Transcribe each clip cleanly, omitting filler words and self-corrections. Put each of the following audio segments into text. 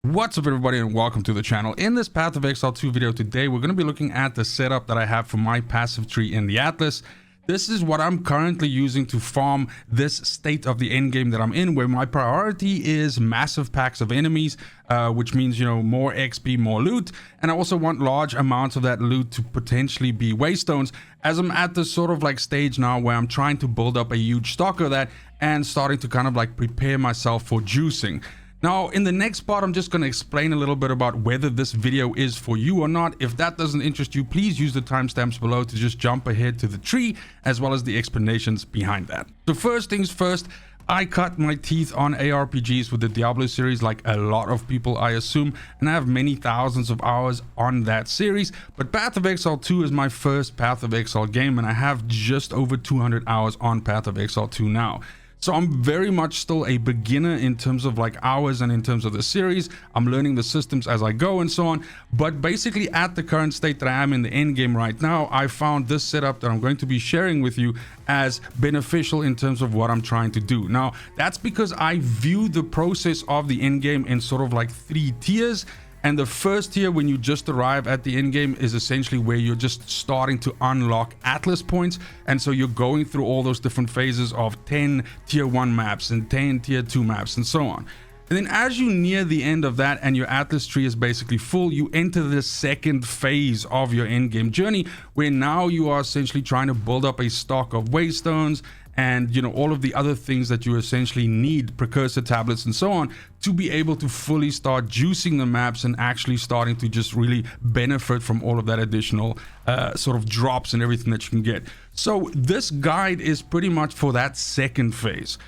What's up everybody and welcome to the channel. In this Path of Exile 2 video today, we're going to be looking at the setup that I have for my passive tree in the Atlas. This is what I'm currently using to farm this state of the endgame that I'm in, where my priority is massive packs of enemies, which means, more XP, more loot. And I also want large amounts of that loot to potentially be waystones, as I'm at this sort of like stage now where I'm trying to build up a huge stock of that and starting to kind of like prepare myself for juicing. Now, in the next part, I'm just going to explain a little bit about whether this video is for you or not. If that doesn't interest you, please use the timestamps below to just jump ahead to the tree, as well as the explanations behind that. So first things first, I cut my teeth on ARPGs with the Diablo series, like a lot of people, I assume, and I have many thousands of hours on that series. But Path of Exile 2 is my first Path of Exile game, and I have just over 200 hours on Path of Exile 2 now. So I'm very much still a beginner in terms of like hours and in terms of the series. I'm learning the systems as I go and so on. But basically at the current state that I am in the end game right now, I found this setup that I'm going to be sharing with you as beneficial in terms of what I'm trying to do. Now, that's because I view the process of the end game in sort of like 3 tiers. And the first tier, when you just arrive at the end game, is essentially where you're just starting to unlock Atlas points. And so you're going through all those different phases of 10 tier 1 maps and 10 tier 2 maps and so on. And then as you near the end of that and your Atlas tree is basically full, you enter the second phase of your end game journey, where now you are essentially trying to build up a stock of waystones and all of the other things that you essentially need, precursor tablets and so on, to be able to fully start juicing the maps and actually starting to just really benefit from all of that additional sort of drops and everything that you can get. So this guide is pretty much for that second phase.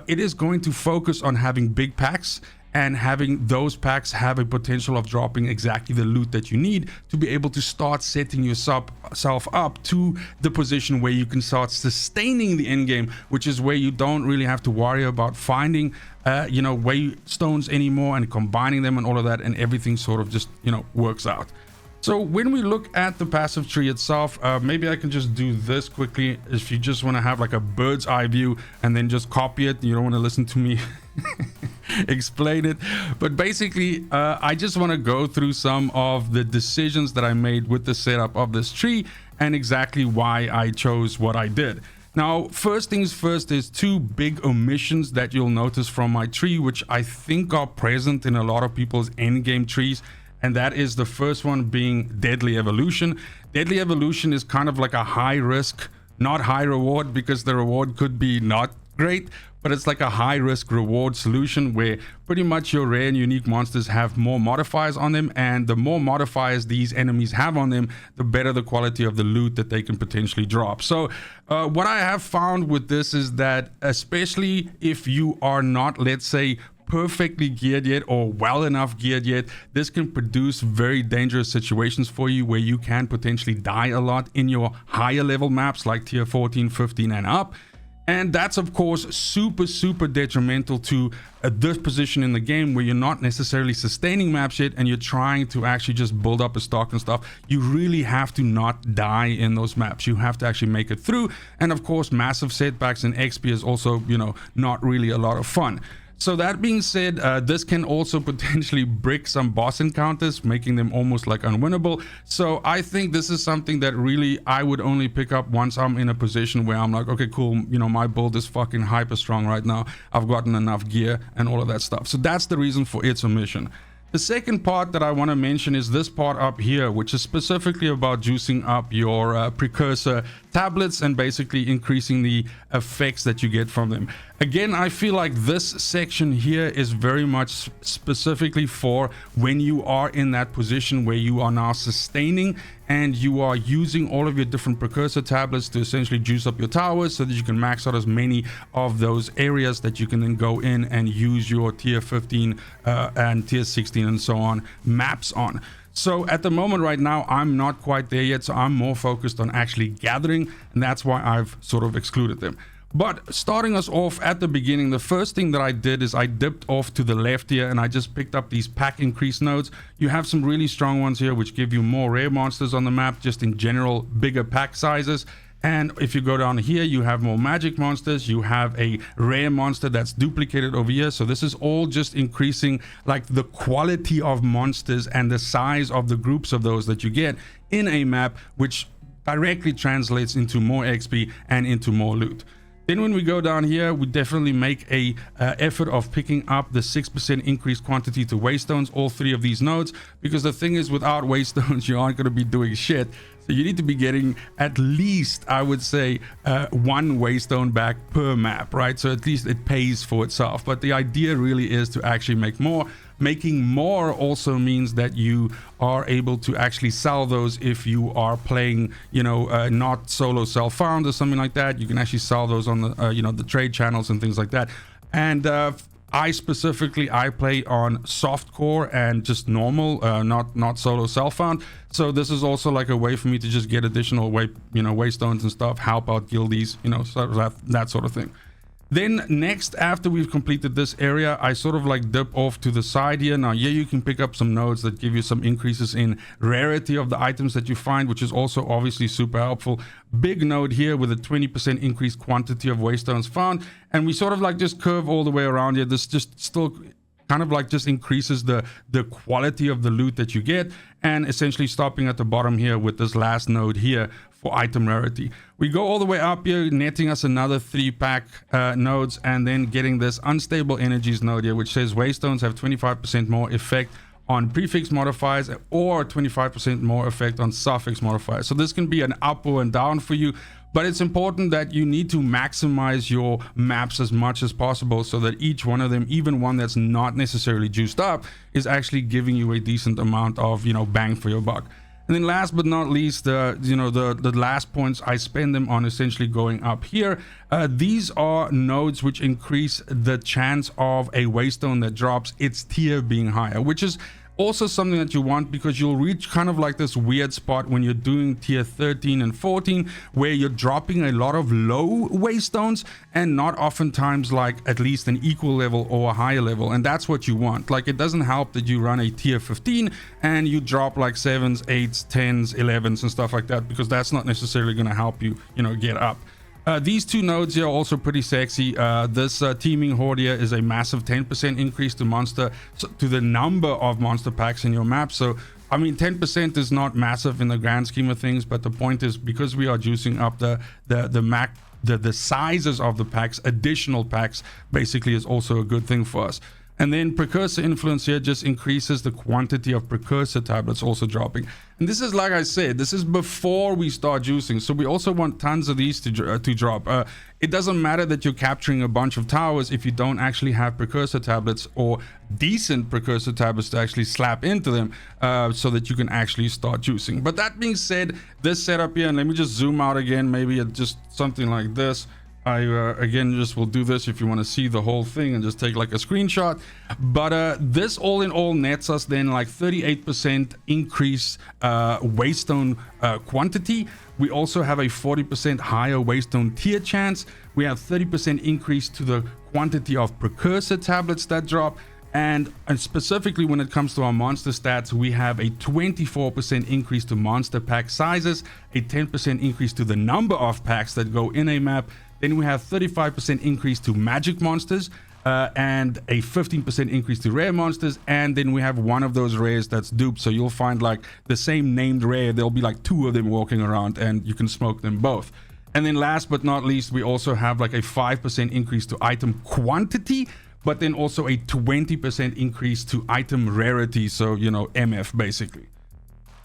It is going to focus on having big packs and having those packs have a potential of dropping exactly the loot that you need to be able to start setting yourself up to the position where you can start sustaining the end game, which is where you don't really have to worry about finding waystones anymore and combining them and all of that, and everything sort of just works out. So when we look at the passive tree itself, maybe I can just do this quickly. If you just want to have like a bird's eye view and then just copy it, you don't want to listen to me explain it. But basically, I just want to go through some of the decisions that I made with the setup of this tree and exactly why I chose what I did. Now, first things first, there's 2 big omissions that you'll notice from my tree, which I think are present in a lot of people's endgame trees. And that is the first one being Deadly Evolution. Deadly Evolution is kind of like a high risk, not high reward, because the reward could be not great, but it's like a high risk reward solution where pretty much your rare and unique monsters have more modifiers on them, and the more modifiers these enemies have on them, the better the quality of the loot that they can potentially drop. So what I have found with this is that, especially if you are not, let's say, perfectly geared yet or well enough geared yet, this can produce very dangerous situations for you where you can potentially die a lot in your higher level maps like tier 14, 15 and up. And that's of course super detrimental to this position in the game where you're not necessarily sustaining maps yet and you're trying to actually just build up a stock and stuff. You really have to not die in those maps. You have to actually make it through. And of course, massive setbacks in XP is also, not really a lot of fun. So that being said, this can also potentially brick some boss encounters, making them almost like unwinnable. So I think this is something that really I would only pick up once I'm in a position where I'm like, okay, cool, my build is fucking hyper strong right now. I've gotten enough gear and all of that stuff. So that's the reason for its omission. The second part that I want to mention is this part up here, which is specifically about juicing up your precursor tablets and basically increasing the effects that you get from them. Again, I feel like this section here is very much specifically for when you are in that position where you are now sustaining and you are using all of your different precursor tablets to essentially juice up your towers so that you can max out as many of those areas that you can then go in and use your tier 15 and tier 16 and so on maps on. So at the moment right now, I'm not quite there yet, so I'm more focused on actually gathering, and that's why I've sort of excluded them. But starting us off at the beginning, the first thing that I did is I dipped off to the left here and I just picked up these pack increase nodes. You have some really strong ones here which give you more rare monsters on the map, just in general bigger pack sizes. And if you go down here, you have more magic monsters, you have a rare monster that's duplicated over here. So this is all just increasing like the quality of monsters and the size of the groups of those that you get in a map, which directly translates into more XP and into more loot. Then when we go down here, we definitely make a effort of picking up the 6% increased quantity to waystones, all three of these nodes, because the thing is, without waystones, you aren't going to be doing shit. So you need to be getting at least, I would say, one waystone back per map, right? So at least it pays for itself. But the idea really is to actually make more. Making more also means that you are able to actually sell those if you are playing, you know, not solo self-found or something like that. You can actually sell those on the, you know, the trade channels and things like that. And I play on softcore and just normal, not solo self-found. So this is also like a way for me to just get additional waystones and stuff, help out guildies, you know, so that sort of thing. Then next, after we've completed this area, I sort of like dip off to the side here. Now here you can pick up some nodes that give you some increases in rarity of the items that you find, which is also obviously super helpful. Big node here with a 20% increased quantity of waystones found. And we sort of like just curve all the way around here. This just still kind of like just increases the quality of the loot that you get, and essentially stopping at the bottom here with this last node here for item rarity. We go all the way up here, netting us another 3-pack nodes, and then getting this unstable energies node here, which says waystones have 25% more effect on prefix modifiers or 25% more effect on suffix modifiers. So this can be an up or and down for you, but it's important that you need to maximize your maps as much as possible so that each one of them, even one that's not necessarily juiced up, is actually giving you a decent amount of, you know, bang for your buck. And then last but not least, the last points, I spend them on essentially going up here. These are nodes which increase the chance of a waystone that drops its tier being higher, which is also something that you want, because you'll reach kind of like this weird spot when you're doing tier 13 and 14 where you're dropping a lot of low waystones and not oftentimes like at least an equal level or a higher level, and that's what you want. Like, it doesn't help that you run a tier 15 and you drop like 7s, 8s, 10s, 11s and stuff like that, because that's not necessarily going to help you, you know, get up. These two nodes here are also pretty sexy. This teaming horde here is a massive 10% increase to the number of monster packs in your map. So I mean, 10% is not massive in the grand scheme of things, but the point is, because we are juicing up the sizes of the packs, additional packs basically is also a good thing for us. And then precursor influence here just increases the quantity of precursor tablets also dropping. And this is, like I said, this is before we start juicing. So we also want tons of these to drop. It doesn't matter that you're capturing a bunch of towers if you don't actually have precursor tablets or decent precursor tablets to actually slap into them, so that you can actually start juicing. But that being said, this setup here, and let me just zoom out again, maybe at just something like this. I again just will do this if you want to see the whole thing and just take like a screenshot. But this all in all nets us then like 38% increase waystone quantity. We also have a 40% higher waystone tier chance. We have 30% increase to the quantity of precursor tablets that drop. And specifically when it comes to our monster stats, we have a 24% increase to monster pack sizes, a 10% increase to the number of packs that go in a map. Then we have 35% increase to magic monsters, and a 15% increase to rare monsters. And then we have one of those rares that's duped. So you'll find like the same named rare, there'll be like 2 of them walking around and you can smoke them both. And then last but not least, we also have like a 5% increase to item quantity, but then also a 20% increase to item rarity. So, you know, MF basically.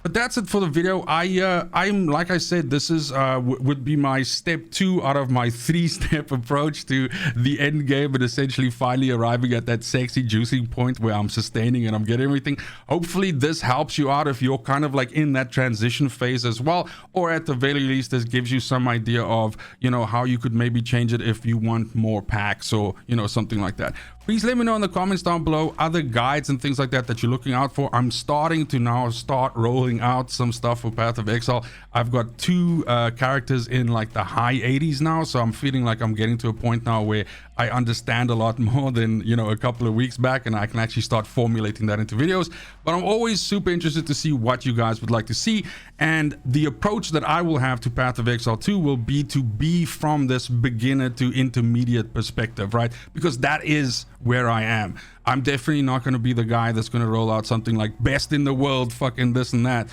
But that's it for the video. I'm like I said, this is would be my step 2 out of my 3-step approach to the end game, and essentially finally arriving at that sexy juicing point where I'm sustaining and I'm getting everything. Hopefully this helps you out if you're kind of like in that transition phase as well, or at the very least this gives you some idea of, you know, how you could maybe change it if you want more packs or, you know, something like that. Please let me know in the comments down below other guides and things like that that you're looking out for. I'm starting to now rolling out some stuff for Path of Exile. I've got 2 characters in like the high 80s now, so I'm feeling like I'm getting to a point now where I understand a lot more than, you know, a couple of weeks back, and I can actually start formulating that into videos. But I'm always super interested to see what you guys would like to see, and the approach that I will have to Path of Exile 2 will be from this beginner to intermediate perspective, right? Because that is where I am. I'm definitely not going to be the guy that's going to roll out something like best in the world, fucking this and that,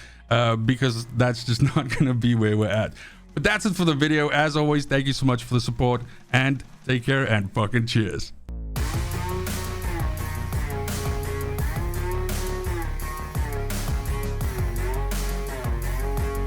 because that's just not going to be where we're at. But that's it for the video. As always, thank you so much for the support, and take care and fucking cheers.